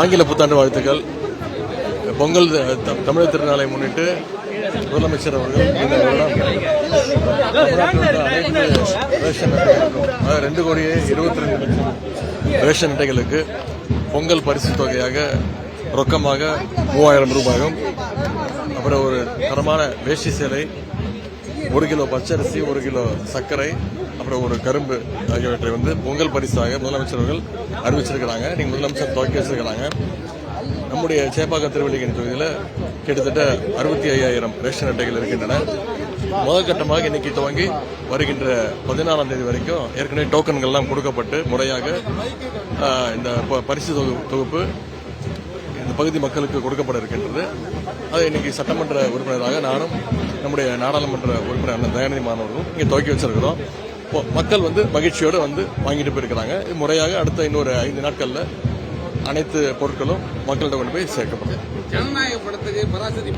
ஆங்கில புத்தாண்டு வாழ்த்துக்கள். பொங்கல் தமிழர் திருநாளை முன்னிட்டு முதலமைச்சர் அவர்கள் இந்த வருடம் அனைத்து ரேஷன் அட்டைகளுக்கும் 2,22,00,000 ரேஷன் அட்டைகளுக்கு பொங்கல் பரிசு தொகையாக ரொக்கமாக 3,000 ரூபாயும், அப்புறம் ஒரு தரமான வேஷ்டி சேலை, 1 கிலோ பச்சரிசி, 1 கிலோ சர்க்கரை, அப்புறம் ஒரு கரும்பு ஆகியவற்றை பொங்கல் பரிசாக முதலமைச்சர் அவர்கள் அறிவிச்சிருக்கிறாங்க. நீங்க முதலமைச்சர் துவக்கி வச்சிருக்கிறாங்க. நம்முடைய சேப்பாக்கம் திருவள்ளிக்கேணி தொகுதியில் கிட்டத்தட்ட 65,000 ரேஷன் அட்டைகள் இருக்கின்றன. முதல் கட்டமாக இன்னைக்கு துவங்கி வருகின்ற 14ஆம் தேதி வரைக்கும் ஏற்கனவே டோக்கன்கள்லாம் கொடுக்கப்பட்டு முறையாக இந்த பரிசு தொகுப்பு இந்த பகுதி மக்களுக்கு கொடுக்கப்பட இருக்கின்றது. அது இன்னைக்கு சட்டமன்ற உறுப்பினராக நானும் நம்முடைய நாடாளுமன்ற உறுப்பினர் அண்ணன் தயாநிதி மாறனும் இங்கே துவக்கி வச்சிருக்கிறோம். மக்கள் மகிழ்ச்சியோடு வாங்கிட்டு போயிருக்கிறாங்க. முறையாக அடுத்த இன்னொரு 5 நாட்கள்ல அனைத்து பொருட்களும் மக்கள்கிட்ட கொண்டு போய் சேர்க்கப்படும். ஜனநாயக படத்துக்கு பராசக்தி